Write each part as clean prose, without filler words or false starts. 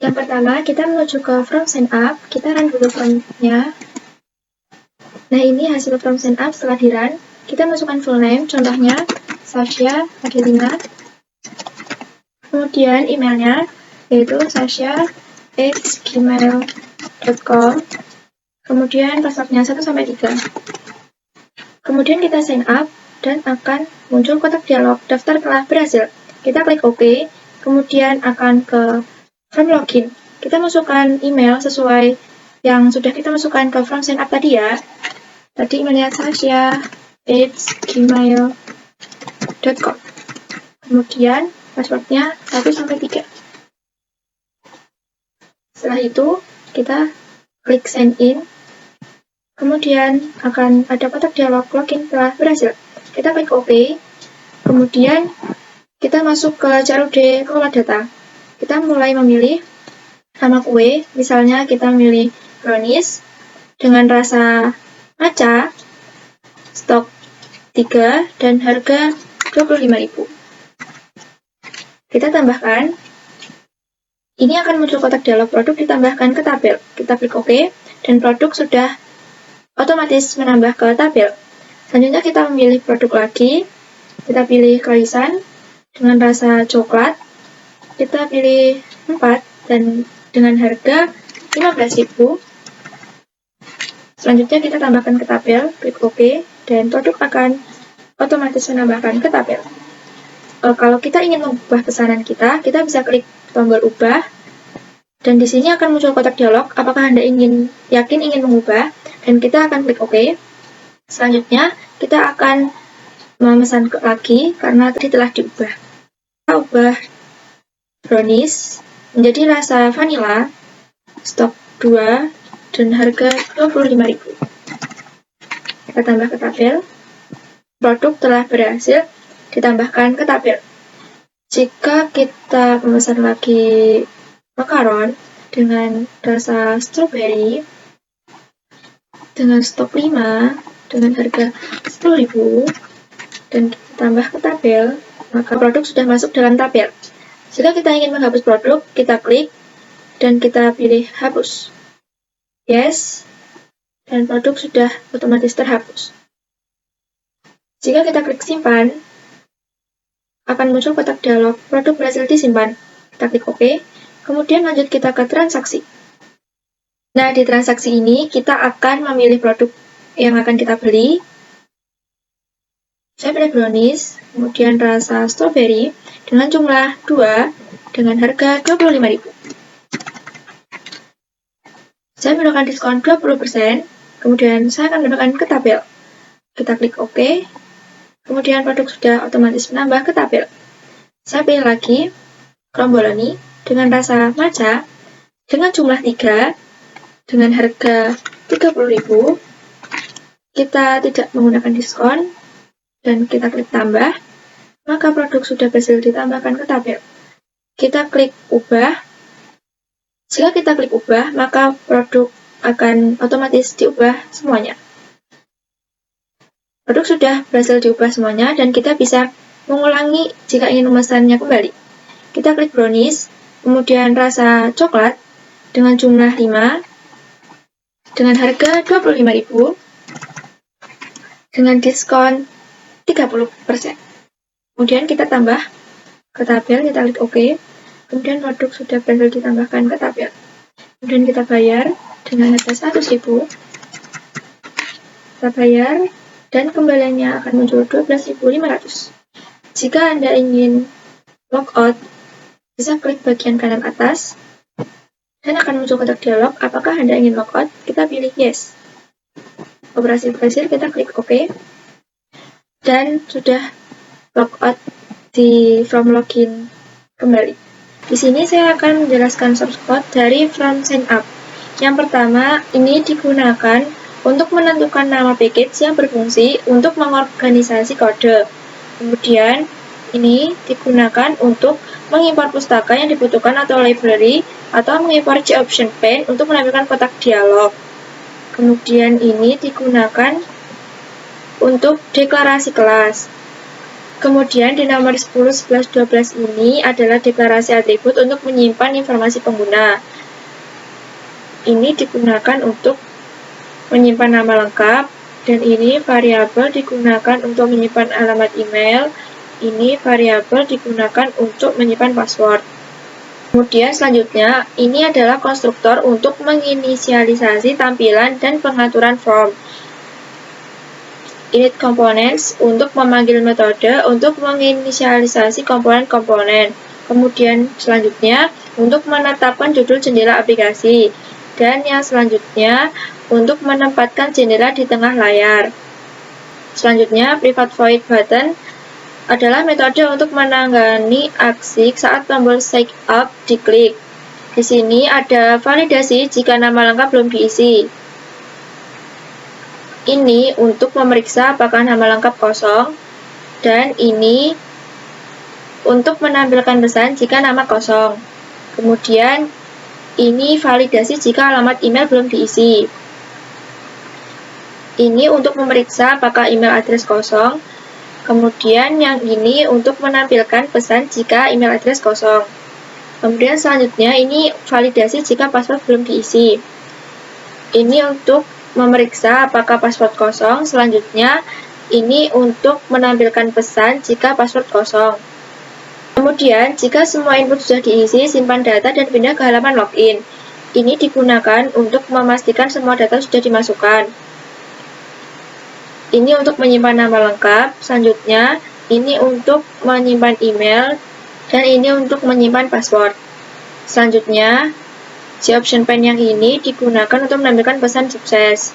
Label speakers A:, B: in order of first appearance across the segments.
A: Yang pertama, kita menuju ke From Sign Up, kita run dulu formnya. Nah, ini hasil From Sign Up setelah di-run. Kita masukkan full name, contohnya Sasha Adelina. Kemudian emailnya, yaitu sasha@gmail.com. Kemudian passwordnya 1-3. Kemudian kita sign up, dan akan muncul kotak dialog, daftar telah berhasil. Kita klik OK, kemudian akan ke From Login. Kita masukkan email sesuai yang sudah kita masukkan ke From Sign Up tadi ya. Tadi emailnya sasha@gmail.com. Kemudian passwordnya 1-3. Setelah itu, kita klik sign in. Kemudian akan ada kotak dialog login telah berhasil. Kita klik OK. Kemudian kita masuk ke CRUD kelola data. Kita mulai memilih nama kue. Misalnya kita memilih brownies dengan rasa matcha, stok 3 dan harga 25.000. Kita tambahkan. Ini akan muncul kotak dialog produk ditambahkan ke tabel. Kita klik OK dan produk sudah otomatis menambah ke tabel. Selanjutnya kita memilih produk lagi. Kita pilih Croissant dengan rasa coklat. Kita pilih 4 dan dengan harga 15.000. Selanjutnya kita tambahkan ke tabel, klik OK, dan produk akan otomatis menambahkan ke tabel. Kalau kita ingin mengubah pesanan kita bisa klik tombol ubah, dan di sini akan muncul kotak dialog, apakah Anda yakin ingin mengubah, dan kita akan klik OK. Selanjutnya, kita akan memesan lagi, karena tadi telah diubah. Kita ubah brownies menjadi rasa vanilla, stok 2, dan harga 25.000. Kita tambah ke tabel. Produk telah berhasil ditambahkan ke tabel. Jika kita memesan lagi makaron dengan rasa strawberry dengan stok 5 dengan harga 10.000 dan kita tambah ke tabel, maka produk sudah masuk dalam tabel. Jika kita ingin menghapus produk, kita klik dan kita pilih hapus. Yes, dan produk sudah otomatis terhapus. Jika kita klik simpan, akan muncul kotak dialog produk berhasil disimpan. Kita klik OK, kemudian lanjut kita ke transaksi. Nah, di transaksi ini kita akan memilih produk yang akan kita beli. Saya pilih brownies, kemudian rasa strawberry dengan jumlah 2 dengan harga 25.000. Saya menggunakan diskon 20%, kemudian saya akan menggunakan ke tabel. Kita klik OK, kemudian produk sudah otomatis menambah ke tabel. Saya pilih lagi Cromboloni dengan rasa matcha dengan jumlah 3 dengan harga 30.000. Kita tidak menggunakan diskon dan kita klik tambah, maka produk sudah berhasil ditambahkan ke tabel. Kita klik ubah. Jika kita klik ubah, maka produk akan otomatis diubah semuanya. Produk sudah berhasil diubah semuanya dan kita bisa mengulangi jika ingin memesannya kembali. Kita klik brownies, kemudian rasa coklat dengan jumlah 5 dengan harga 25.000 dengan diskon 30%. Kemudian kita tambah ke tabel, kita klik OK. Kemudian produk sudah berhasil ditambahkan ke tabel. Kemudian kita bayar dengan harga 100.000. Kita bayar dan kembaliannya akan muncul 12.500. Jika Anda ingin logout, bisa klik bagian kanan atas dan akan muncul kotak dialog apakah Anda ingin logout. Kita pilih yes. Operasi berhasil, kita klik OK. Dan sudah logout di From Login kembali. Di sini saya akan menjelaskan source code dari From Sign Up. Yang pertama, ini digunakan untuk menentukan nama package yang berfungsi untuk mengorganisasi kode. Kemudian, ini digunakan untuk mengimpor pustaka yang dibutuhkan atau library, atau mengimpor G-Option pane untuk menampilkan kotak dialog. Kemudian ini digunakan untuk deklarasi kelas. Kemudian di nomor 10, 11, 12 ini adalah deklarasi atribut untuk menyimpan informasi pengguna. Ini digunakan untuk menyimpan nama lengkap, dan ini variabel digunakan untuk menyimpan alamat email, ini variabel digunakan untuk menyimpan password. Kemudian selanjutnya, ini adalah konstruktor untuk menginisialisasi tampilan dan pengaturan form. Init components untuk memanggil metode untuk menginisialisasi komponen-komponen. Kemudian selanjutnya untuk menetapkan judul jendela aplikasi. Dan yang selanjutnya untuk menempatkan jendela di tengah layar. Selanjutnya private void button adalah metode untuk menangani aksi saat tombol sign up diklik. Di sini ada validasi jika nama lengkap belum diisi. Ini untuk memeriksa apakah nama lengkap kosong, dan ini untuk menampilkan pesan jika nama kosong. Kemudian ini validasi jika alamat email belum diisi. Ini untuk memeriksa apakah email address kosong. Kemudian yang ini untuk menampilkan pesan jika email address kosong. Kemudian selanjutnya ini validasi jika password belum diisi. Ini untuk memeriksa apakah password kosong. Selanjutnya ini untuk menampilkan pesan jika password kosong. Kemudian jika semua input sudah diisi, simpan data dan pindah ke halaman login. Ini digunakan untuk memastikan semua data sudah dimasukkan. Ini untuk menyimpan nama lengkap. Selanjutnya ini untuk menyimpan email, dan ini untuk menyimpan password. Selanjutnya option pane yang ini digunakan untuk menampilkan pesan sukses.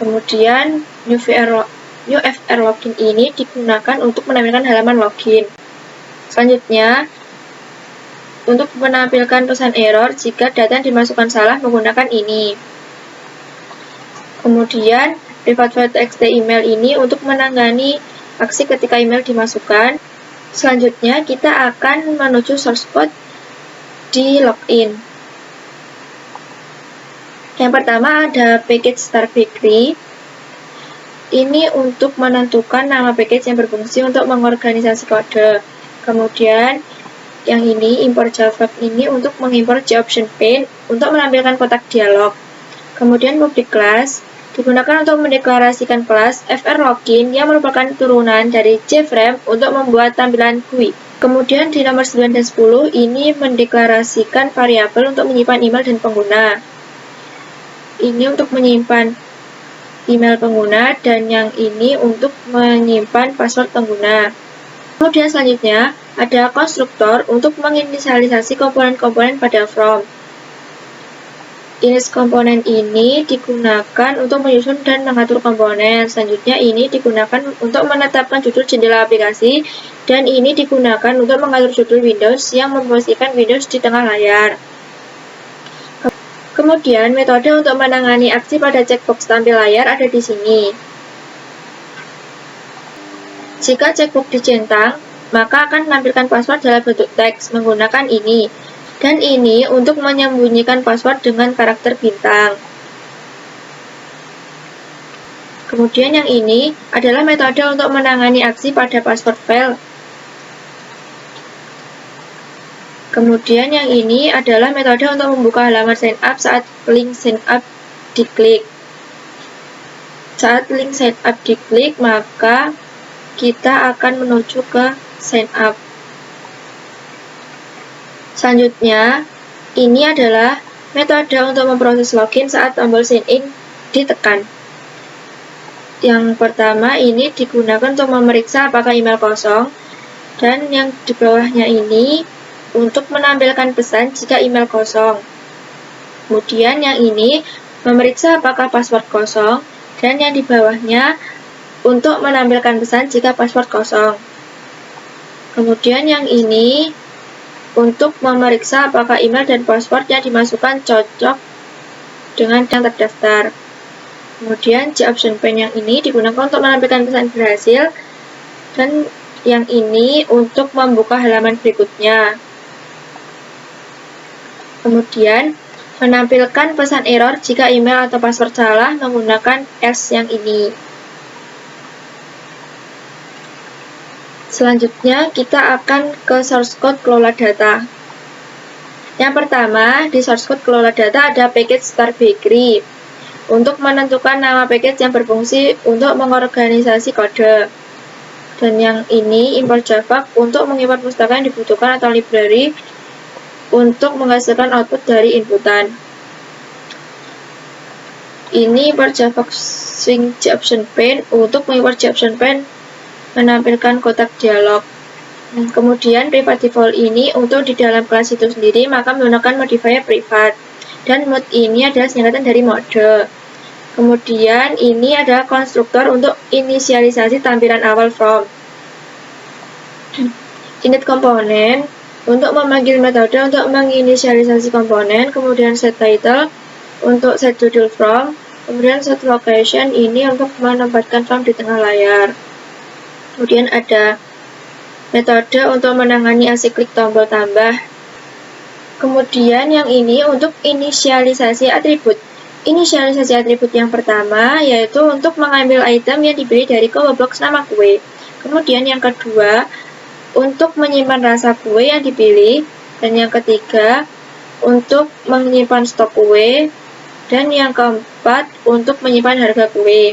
A: Kemudian new FR login ini digunakan untuk menampilkan halaman login. Selanjutnya untuk menampilkan pesan error jika data yang dimasukkan salah menggunakan ini. Kemudian private void txt email ini untuk menangani aksi ketika email dimasukkan. Selanjutnya kita akan menuju source code di login. Yang pertama ada package start bakery. Ini untuk menentukan nama package yang berfungsi untuk mengorganisasi kode. Kemudian yang ini import Java ini untuk mengimport option pane untuk menampilkan kotak dialog. Kemudian public class digunakan untuk mendeklarasikan kelas FR login yang merupakan turunan dari JFrame untuk membuat tampilan GUI. Kemudian di nomor 9 dan 10 ini mendeklarasikan variabel untuk menyimpan email dan pengguna. Ini untuk menyimpan email pengguna, dan yang ini untuk menyimpan password pengguna. Kemudian selanjutnya ada konstruktor untuk menginisialisasi komponen-komponen pada form. Init komponen ini digunakan untuk menyusun dan mengatur komponen. Selanjutnya ini digunakan untuk menetapkan judul jendela aplikasi, dan ini digunakan untuk mengatur judul Windows yang memposisikan Windows di tengah layar. Kemudian metode untuk menangani aksi pada checkbox tampil layar ada di sini. Jika checkbox dicentang, maka akan menampilkan password dalam bentuk teks menggunakan ini. Dan ini untuk menyembunyikan password dengan karakter bintang. Kemudian yang ini adalah metode untuk menangani aksi pada password file. Kemudian yang ini adalah metode untuk membuka halaman sign up saat link sign up diklik. Saat link sign up diklik, maka kita akan menuju ke sign up. Selanjutnya, ini adalah metode untuk memproses login saat tombol sign in ditekan. Yang pertama ini digunakan untuk memeriksa apakah email kosong, dan yang di bawahnya ini untuk menampilkan pesan jika email kosong. Kemudian yang ini memeriksa apakah password kosong, dan yang di bawahnya untuk menampilkan pesan jika password kosong. Kemudian yang ini untuk memeriksa apakah email dan password yang dimasukkan cocok dengan yang terdaftar. Kemudian option pane yang ini digunakan untuk menampilkan pesan berhasil, dan yang ini untuk membuka halaman berikutnya. Kemudian menampilkan pesan error jika email atau password salah menggunakan else yang ini. Selanjutnya kita akan ke source code kelola data. Yang pertama, di source code kelola data ada package start bakery untuk menentukan nama package yang berfungsi untuk mengorganisasi kode. Dan yang ini import Java untuk mengimport pustaka yang dibutuhkan atau library untuk menghasilkan output dari inputan. Ini import Java swing option pane untuk mengimport option pane menampilkan kotak dialog. Kemudian private default ini untuk di dalam kelas itu sendiri maka menggunakan modifier private, dan mode ini adalah singkatan dari mode. Kemudian ini adalah konstruktor untuk inisialisasi tampilan awal from. Init komponen untuk memanggil metode untuk menginisialisasi komponen, kemudian set title untuk set judul from, kemudian set location ini untuk menempatkan from di tengah layar. Kemudian ada metode untuk menangani aksi klik tombol tambah. Kemudian yang ini untuk inisialisasi atribut. Inisialisasi atribut yang pertama yaitu untuk mengambil item yang dipilih dari combo box nama kue. Kemudian yang kedua untuk menyimpan rasa kue yang dipilih, dan yang ketiga untuk menyimpan stok kue, dan yang keempat untuk menyimpan harga kue.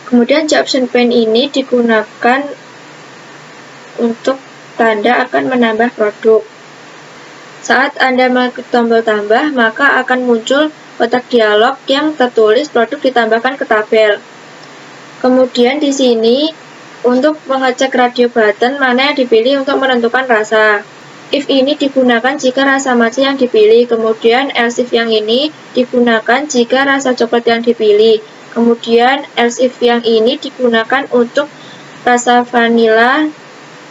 A: Kemudian option pane ini digunakan untuk tanda akan menambah produk. Saat Anda mengklik tombol tambah, maka akan muncul kotak dialog yang tertulis produk ditambahkan ke tabel. Kemudian di sini untuk mengecek radio button mana yang dipilih untuk menentukan rasa. If ini digunakan jika rasa matcha yang dipilih, kemudian else if yang ini digunakan jika rasa coklat yang dipilih. Kemudian else if yang ini digunakan untuk rasa vanilla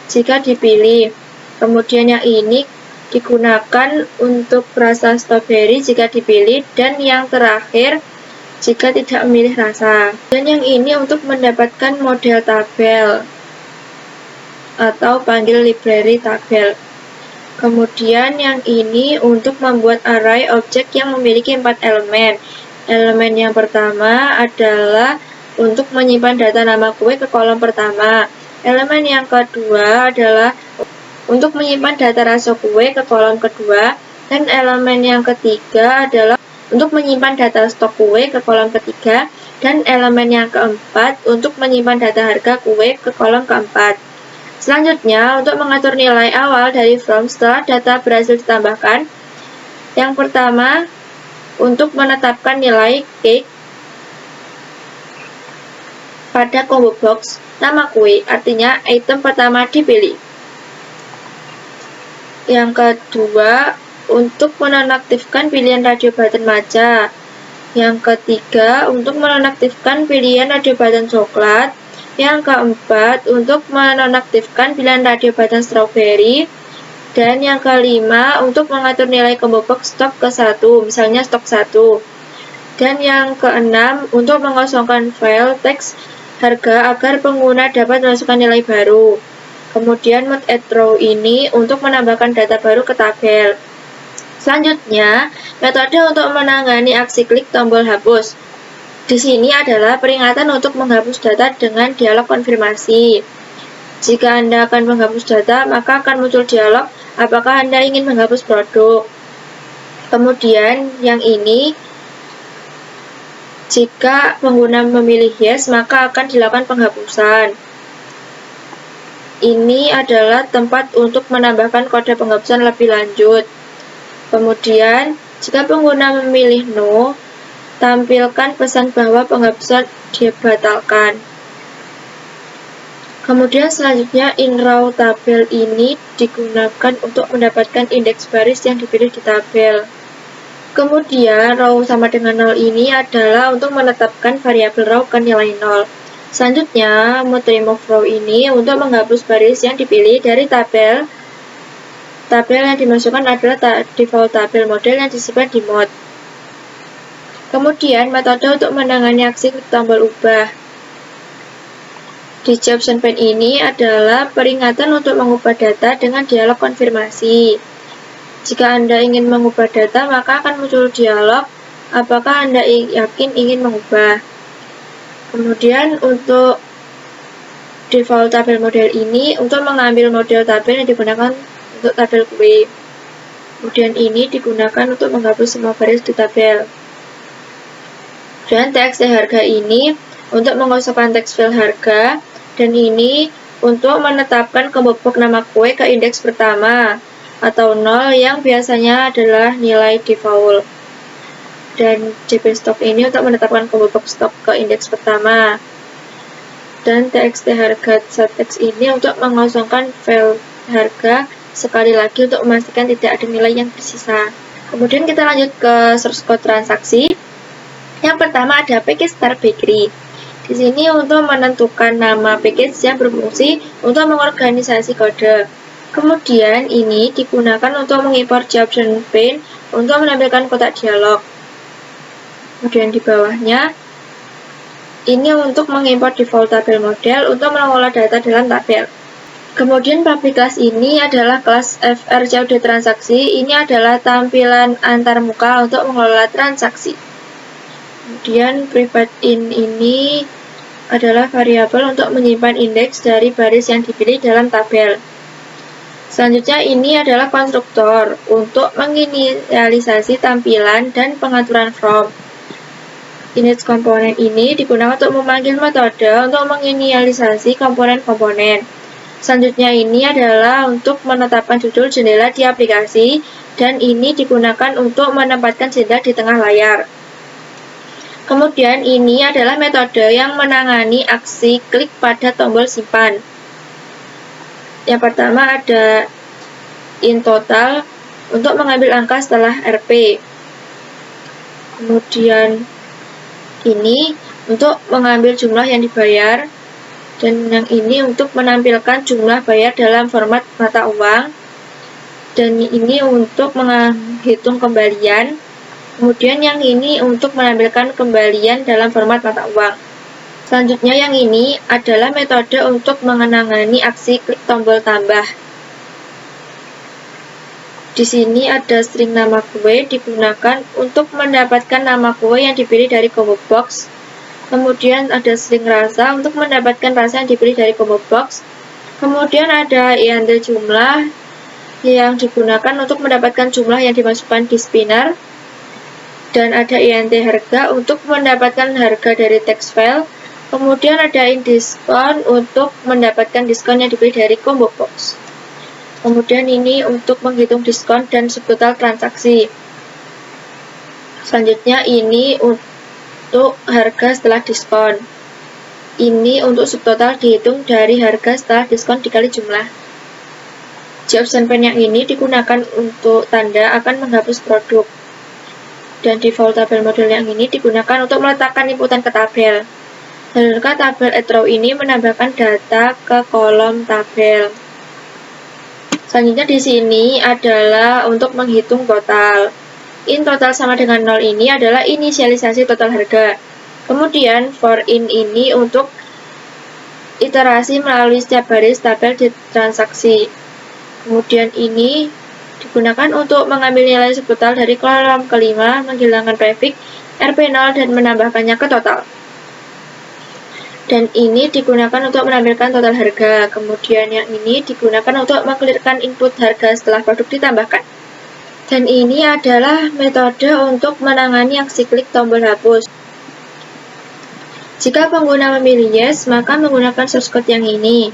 A: jika dipilih. Kemudian yang ini digunakan untuk rasa strawberry jika dipilih, dan yang terakhir jika tidak memilih rasa. Dan yang ini untuk mendapatkan model tabel atau panggil library tabel. Kemudian yang ini untuk membuat array objek yang memiliki 4 elemen. Elemen yang pertama adalah untuk menyimpan data nama kue ke kolom pertama. Elemen yang kedua adalah untuk menyimpan data rasa kue ke kolom kedua. Dan elemen yang ketiga adalah untuk menyimpan data stok kue ke kolom ketiga. Dan elemen yang keempat untuk menyimpan data harga kue ke kolom keempat. Selanjutnya, untuk mengatur nilai awal dari from setelah data berhasil ditambahkan. Yang pertama, untuk menetapkan nilai cake pada combo box nama kue, artinya item pertama dipilih. Yang kedua, untuk menonaktifkan pilihan radio button matcha. Yang ketiga, untuk menonaktifkan pilihan radio button coklat. Yang keempat, untuk menonaktifkan pilihan radio button strawberry. Dan yang kelima, untuk mengatur nilai combo box stok ke 1, misalnya stok 1. Dan yang keenam, untuk mengosongkan file teks harga agar pengguna dapat memasukkan nilai baru. Kemudian mode add row ini untuk menambahkan data baru ke tabel. Selanjutnya, metode untuk menangani aksi klik tombol hapus. Di sini adalah peringatan untuk menghapus data dengan dialog konfirmasi. Jika Anda akan menghapus data, maka akan muncul dialog apakah Anda ingin menghapus produk. Kemudian yang ini, jika pengguna memilih yes, maka akan dilakukan penghapusan. Ini adalah tempat untuk menambahkan kode penghapusan lebih lanjut. Kemudian, jika pengguna memilih no, tampilkan pesan bahwa penghapusan dibatalkan. Kemudian selanjutnya in-row tabel ini digunakan untuk mendapatkan indeks baris yang dipilih di tabel. Kemudian row sama dengan 0 ini adalah untuk menetapkan variabel row ke nilai 0. Selanjutnya mode remove row ini untuk menghapus baris yang dipilih dari tabel. Tabel yang dimasukkan adalah default tabel model yang disimpan di mode. Kemudian metode untuk menangani aksi klik tombol ubah. Di option pane ini adalah peringatan untuk mengubah data dengan dialog konfirmasi. Jika Anda ingin mengubah data, maka akan muncul dialog apakah Anda yakin ingin mengubah. Kemudian untuk default tabel model ini untuk mengambil model tabel yang digunakan untuk tabel QUEry. Kemudian ini digunakan untuk menghapus semua baris di tabel. Dan txt harga ini untuk mengosongkan teks file harga, dan ini untuk menetapkan combo box nama kue ke indeks pertama atau 0 yang biasanya adalah nilai default. Dan dbStock ini untuk menetapkan combo box stock ke indeks pertama. Dan txt harga setText ini untuk mengosongkan file harga sekali lagi untuk memastikan tidak ada nilai yang tersisa. Kemudian kita lanjut ke source code transaksi. Yang pertama ada package start bakery. Di sini untuk menentukan nama package yang berfungsi untuk mengorganisasi kode. Kemudian ini digunakan untuk mengimport JOption pane untuk menampilkan kotak dialog. Kemudian di bawahnya ini untuk mengimport default tabel model untuk mengolah data dalam tabel. Kemudian public class ini adalah kelas FRCOD transaksi. Ini adalah tampilan antarmuka untuk mengelola transaksi. Kemudian private in ini adalah variabel untuk menyimpan indeks dari baris yang dipilih dalam tabel. Selanjutnya ini adalah konstruktor untuk menginisialisasi tampilan dan pengaturan from. Init komponen ini digunakan untuk memanggil metode untuk menginisialisasi komponen-komponen. Selanjutnya ini adalah untuk menetapkan judul jendela di aplikasi, dan ini digunakan untuk menempatkan jendela di tengah layar. Kemudian ini adalah metode yang menangani aksi klik pada tombol simpan. Yang pertama ada inTotal untuk mengambil angka setelah RP. Kemudian ini untuk mengambil jumlah yang dibayar, dan yang ini untuk menampilkan jumlah bayar dalam format mata uang, dan ini untuk menghitung kembalian. Kemudian yang ini untuk menampilkan kembalian dalam format mata uang. Selanjutnya yang ini adalah metode untuk menangani aksi klik tombol tambah. Di sini ada string nama kue digunakan untuk mendapatkan nama kue yang dipilih dari combo box. Kemudian ada string rasa untuk mendapatkan rasa yang dipilih dari combo box. Kemudian ada int jumlah yang digunakan untuk mendapatkan jumlah yang dimasukkan di spinner. Dan ada int harga untuk mendapatkan harga dari text file. Kemudian ada int diskon untuk mendapatkan diskon yang dipilih dari combo box. Kemudian ini untuk menghitung diskon dan subtotal transaksi. Selanjutnya ini untuk harga setelah diskon. Ini untuk subtotal dihitung dari harga setelah diskon dikali jumlah. JOption pane yang ini digunakan untuk tanda akan menghapus produk. Dan default tabel model yang ini digunakan untuk meletakkan inputan ke tabel. Sedangkan tabel addRow ini menambahkan data ke kolom tabel. Selanjutnya di sini adalah untuk menghitung total. InTotal sama dengan 0 ini adalah inisialisasi total harga. Kemudian for in ini untuk iterasi melalui setiap baris tabel di transaksi. Kemudian ini digunakan untuk mengambil nilai subtotal dari kolom kelima, menghilangkan prefix RP0 dan menambahkannya ke total. Dan ini digunakan untuk menampilkan total harga. Kemudian yang ini digunakan untuk mengklirkan input harga setelah produk ditambahkan. Dan ini adalah metode untuk menangani aksi klik tombol hapus. Jika pengguna memilih yes, maka menggunakan source code yang ini.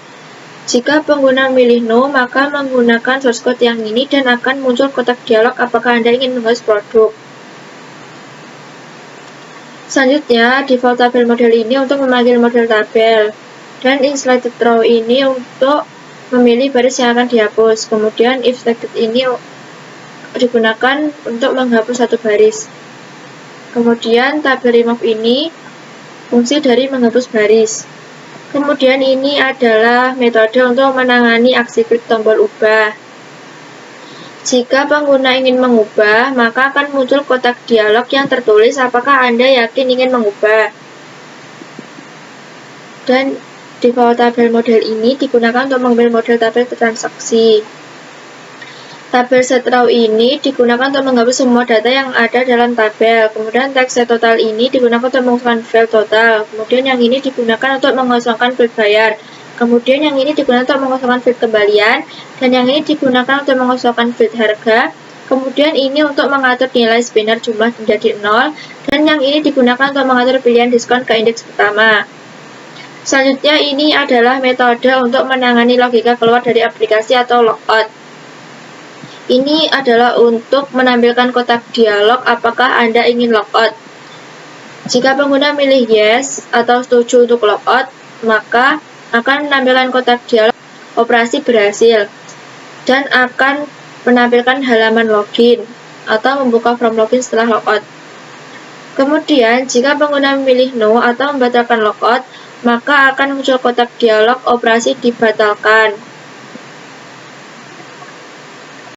A: Jika pengguna memilih no, maka menggunakan source code yang ini dan akan muncul kotak dialog apakah Anda ingin menghapus produk. Selanjutnya, default tabel model ini untuk memanggil model tabel, dan inSelected row ini untuk memilih baris yang akan dihapus. Kemudian if selected ini digunakan untuk menghapus satu baris. Kemudian tabel remove ini fungsi dari menghapus baris. Kemudian ini adalah metode untuk menangani aksi klik tombol ubah. Jika pengguna ingin mengubah, maka akan muncul kotak dialog yang tertulis apakah Anda yakin ingin mengubah. Dan default tabel model ini digunakan untuk mengambil model tabel transaksi. Tabel setRow ini digunakan untuk menghapus semua data yang ada dalam tabel. Kemudian teks setTotal ini digunakan untuk mengosongkan file total. Kemudian yang ini digunakan untuk mengosongkan file bayar. Kemudian yang ini digunakan untuk mengosongkan field kembalian, dan yang ini digunakan untuk mengosongkan field harga. Kemudian ini untuk mengatur nilai spinner jumlah menjadi 0, dan yang ini digunakan untuk mengatur pilihan diskon ke indeks pertama. Selanjutnya ini adalah metode untuk menangani logika keluar dari aplikasi atau logout. Ini adalah untuk menampilkan kotak dialog apakah Anda ingin logout. Jika pengguna milih yes atau setuju untuk logout, maka akan menampilkan kotak dialog operasi berhasil dan akan menampilkan halaman login atau membuka form login setelah logout. Kemudian, jika pengguna memilih no atau membatalkan logout, maka akan muncul kotak dialog operasi dibatalkan.